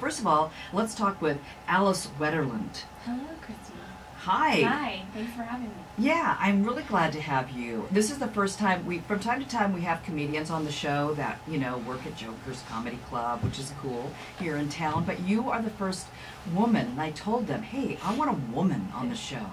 first of all, let's talk with Alice Wetterlund. Hello, Christy. Hi. Hi. Thanks for having me. Yeah, I'm really glad to have you. This is the first time from time to time we have comedians on the show that, you know, work at Joker's Comedy Club, which is cool here in town. But you are the first woman, and I told them, hey, I want a woman on the show.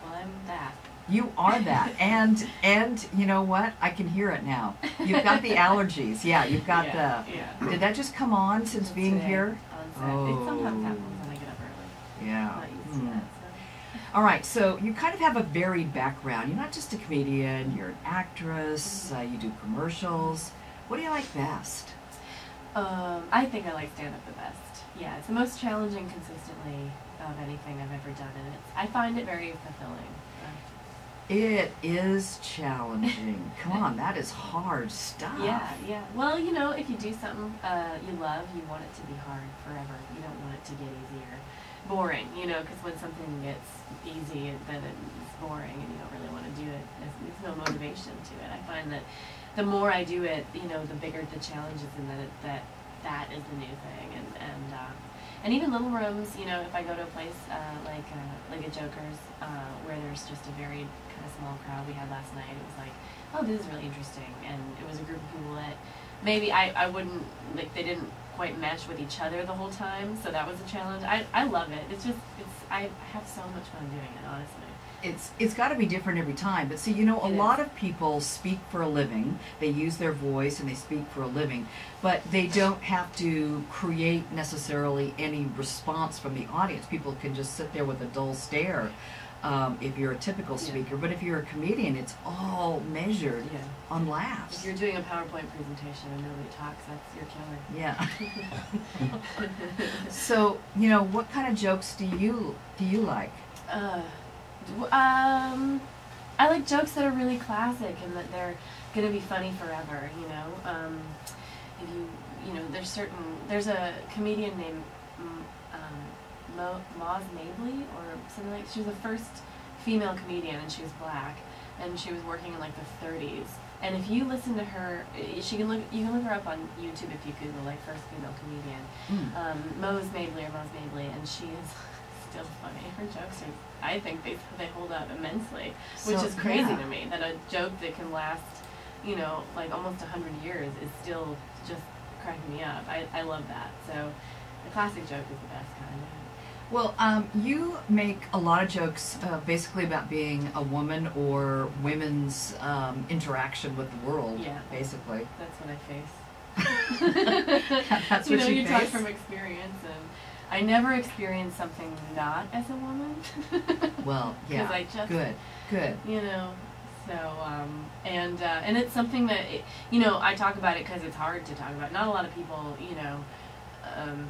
Well, I'm that. You are that, and you know what? I can hear it now. You've got the allergies. Yeah, you've got Yeah. Did that just come on since Just being today here? On set. It sometimes happens when I get up early. Yeah. I'm not used to that, so. All right, so you kind of have a varied background. You're not just a comedian, you're an actress, you do commercials. What do you like best? I think I like stand-up the best. Yeah, it's the most challenging consistently of anything I've ever done, and I find it very fulfilling. It is challenging. Come on, that is hard stuff. Yeah. Well, you know, if you do something you love, you want it to be hard forever. You don't want it to get easier. Boring, you know, because when something gets easy, then it's boring and you don't really want to do it. There's no motivation to it. I find that the more I do it, you know, the bigger the challenge is, and that is the new thing. And even little rooms, you know, if I go to a place like a Joker's, where there's just a very kind of small crowd we had last night, it was like, oh, this is really interesting. And it was a group of people that maybe I wouldn't, like, they didn't quite mesh with each other the whole time, so that was a challenge. I love it. I have so much fun doing it, honestly. It's got to be different every time. But see, you know, a lot of people speak for a living. They use their voice and they speak for a living, but they don't have to create necessarily any response from the audience. People can just sit there with a dull stare if you're a typical speaker. But if you're a comedian, it's all measured on laughs. If you're doing a PowerPoint presentation and nobody talks, that's your killer. Yeah. So, you know, what kind of jokes do you like? I like jokes that are really classic and that they're going to be funny forever, you know. If you know, there's a comedian named Moz Mabley or something like. She was the first female comedian, and she was black, and she was working in like the 30s. And if you listen to her, you can look her up on YouTube if you Google like first female comedian, Moz Mabley, and she is still funny. Her jokes are, I think they hold up immensely, which is crazy to me, that a joke that can last, you know, like almost 100 years is still just cracking me up. I love that. So the classic joke is the best kind. Well, you make a lot of jokes basically about being a woman or women's interaction with the world, basically. That's what I face. That's you what know, you you face? talk from experience, and I never experienced something not as a woman. Well, yeah, I just, good. You know, so, and it's something that, you know, I talk about it because it's hard to talk about. Not a lot of people, you know,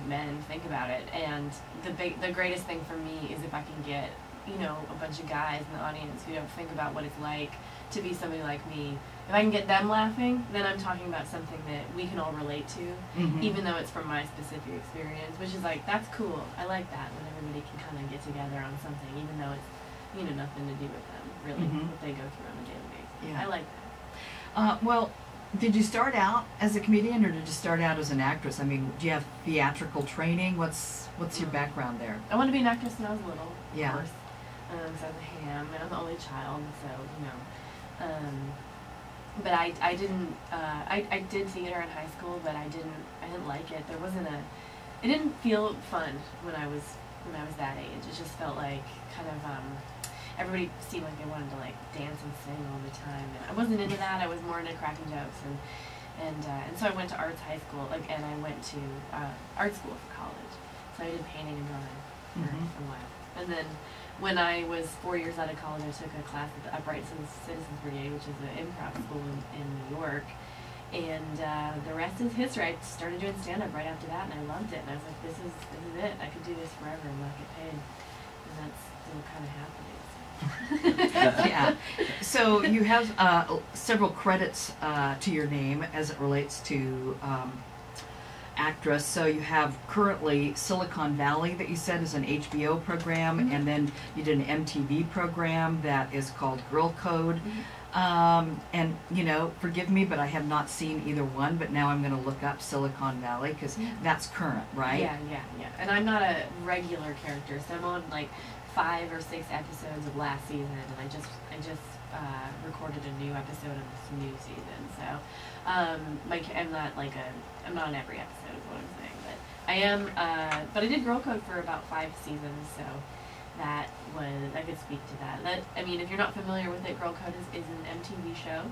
men think about it, and the greatest thing for me is if I can get, you know, a bunch of guys in the audience who don't think about what it's like to be somebody like me. If I can get them laughing, then I'm talking about something that we can all relate to, even though it's from my specific experience, which is like, that's cool. I like that when everybody can kind of get together on something, even though it's, you know, nothing to do with them, really, what they go through on a daily basis. Yeah. I like that. Well, did you start out as a comedian, or did you start out as an actress? I mean, do you have theatrical training? What's your background there? I wanted to be an actress when I was little, yeah. Of course, because I was a ham, and I'm the only child, so, you know, but I didn't, I did theater in high school, but I didn't like it. It didn't feel fun when I was that age. It just felt like kind of, everybody seemed like they wanted to like dance and sing all the time, and I wasn't into that. I was more into cracking jokes, and so I went to arts high school, and I went to art school for college. So I did painting and drawing for a while, and then when I was 4 years out of college, I took a class at the Upright Citizens Brigade, which is an improv school in New York, and the rest is history. I started doing stand-up right after that, and I loved it, and I was like, this is it. I could do this forever and not get paid, and that's still kind of happening. Yeah. So you have several credits to your name as it relates to actress. So you have currently Silicon Valley that you said is an HBO program, and then you did an MTV program that is called Girl Code. And you know, forgive me, but I have not seen either one. But now I'm going to look up Silicon Valley because that's current, right? Yeah. And I'm not a regular character, so I'm on like 5 or 6 episodes of last season, and I just recorded a new episode of this new season. So I'm not on every episode is what I'm saying, but I am. But I did Girl Code for about 5 seasons, so I could speak to that. I mean, if you're not familiar with it, Girl Code is an MTV show,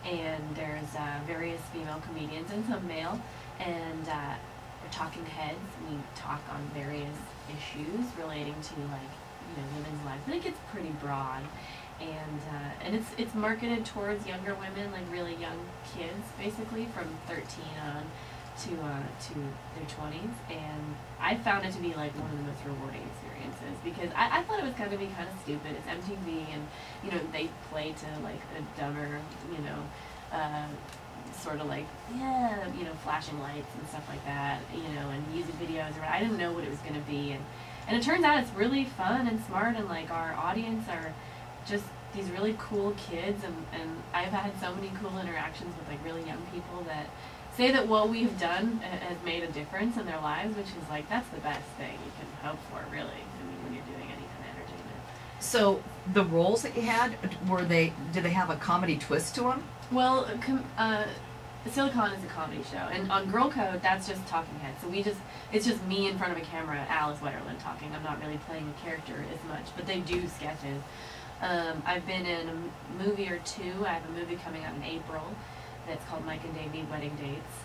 and there's various female comedians and some male, and we're talking heads. We talk on various issues relating to women's lives, but it gets pretty broad, and it's marketed towards younger women, like really young kids, basically from 13 on to their 20s, and I found it to be like one of the most rewarding experiences because I thought it was going to be kind of stupid. It's MTV, and they play to like a dumber, sort of like flashing lights and stuff like that, and music videos. Or I didn't know what it was going to be, and it turns out it's really fun and smart, and like our audience are just these really cool kids, and I've had so many cool interactions with like really young people that say that what we've done has made a difference in their lives, which is like, that's the best thing you can hope for, really. I mean, when you're doing any kind of entertainment. So the roles that you had, did they have a comedy twist to them? Well, Silicon is a comedy show, and on Girl Code, that's just talking heads. So it's just me in front of a camera, Alice Wetterlund talking. I'm not really playing a character as much, but they do sketches. I've been in a movie or 2. I have a movie coming out in April that's called Mike and Davey Wedding Dates.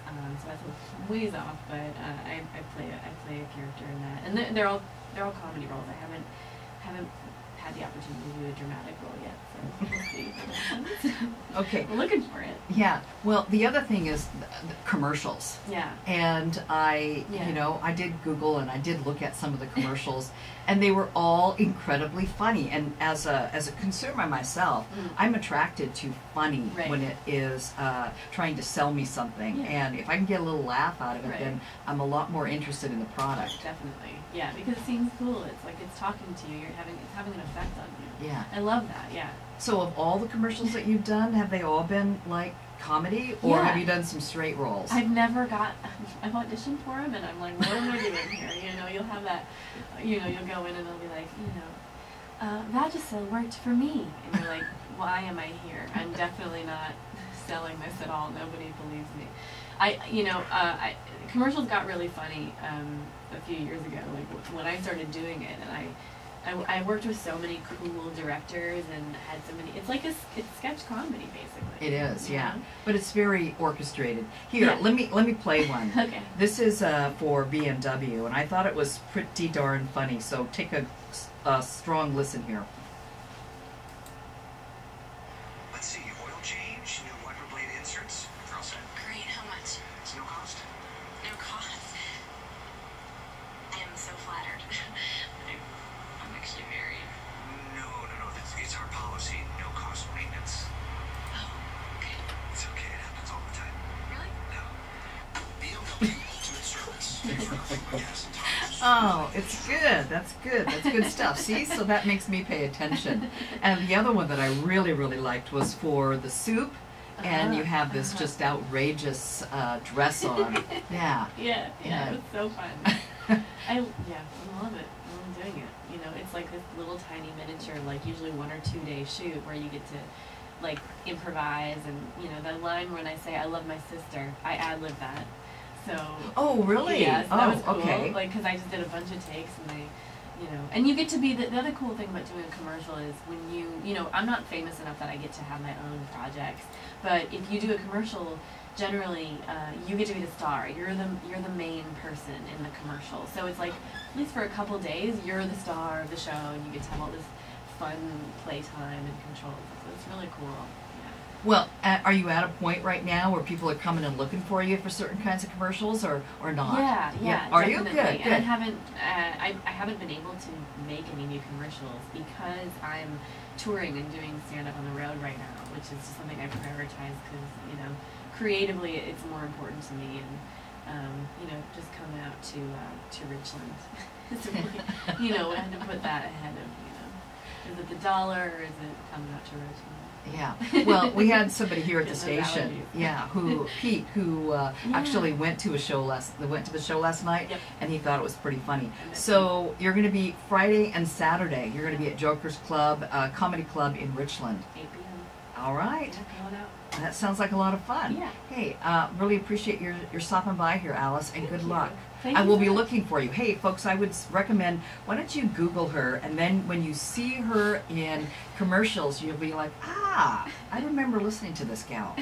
So that's a ways off, but I play a character in that, and they're all comedy roles. I haven't had the opportunity to do a dramatic role yet, so we'll see. Okay. We're looking for it. Yeah. Well, the other thing is the commercials. Yeah. And I did Google and I did look at some of the commercials, and they were all incredibly funny. And as a consumer myself, I'm attracted to funny when it is trying to sell me something. Yeah. And if I can get a little laugh out of it, then I'm a lot more interested in the product. Definitely. Yeah, because it seems cool. It's like it's talking to you. It's having an effect on you. Yeah. I love that. Yeah. So of all the commercials that you've done, have they all been like comedy, or have you done some straight roles? I've auditioned for them, and I'm like, what am I doing here? You'll have that, you'll go in and they'll be like, Vagisil worked for me. And you're like, why am I here? I'm definitely not selling this at all. Nobody believes me. Commercials got really funny a few years ago, like when I started doing it, and I worked with so many cool directors and had so many. It's like it's sketch comedy basically. It is, yeah, but it's very orchestrated. Here, let me play one. Okay. This is for BMW, and I thought it was pretty darn funny. So take a strong listen here. Let's see, oil change, new wiper blade inserts. You're all set. Great, how much? It's no cost. No cost. I am so flattered. I'm actually married. No, it's our policy. No cost maintenance. Oh, okay. It's okay, it happens all the time. Really? No. BMW Ultimate Service. Thanks for nothing but gas and tires. Oh, it's good. That's good. That's good stuff. See, so that makes me pay attention. And the other one that I really, really liked was for the soup, and you have this just outrageous dress on. Yeah. Yeah, it was so fun. I love it. I love doing it. It's like this little tiny miniature, like usually 1 or 2 day shoot where you get to like improvise, and the line when I say I love my sister, I ad-lib that. So. Oh, really? Yeah, so that was cool. Okay. Like, because I just did a bunch of takes, and and you get to be the other cool thing about doing a commercial is when I'm not famous enough that I get to have my own projects, but if you do a commercial, generally you get to be the star. You're the main person in the commercial. So it's like, at least for a couple days, you're the star of the show, and you get to have all this fun playtime and control. So it's really cool. Well, are you at a point right now where people are coming and looking for you for certain kinds of commercials, or not? Yeah. Are definitely. you good? And I haven't been able to make any new commercials because I'm touring and doing stand-up on the road right now, which is just something I prioritize because creatively it's more important to me, and just coming out to Richland. It's really, I had to put that ahead of is it the dollar, or is it coming out to Richland? Yeah. Well, we had somebody here at the Get the station. allergies. Yeah, Pete, who actually went to the show last night, Yep. and he thought it was pretty funny. I bet So you're going to be Friday and Saturday. You're going to be at Joker's Club, Comedy Club in Richland. 8 p.m. All right. Yeah, come on out. That sounds like a lot of fun. Yeah. Hey, really appreciate your stopping by here, Alice, and good Thank you. luck. Thank I you will so be much. looking for you. Hey, folks, I would recommend, why don't you Google her, and then when you see her in commercials, you'll be like, I remember listening to this gal.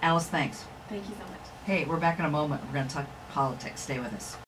Alice, thanks. Thank you so much. Hey, we're back in a moment. We're going to talk politics. Stay with us.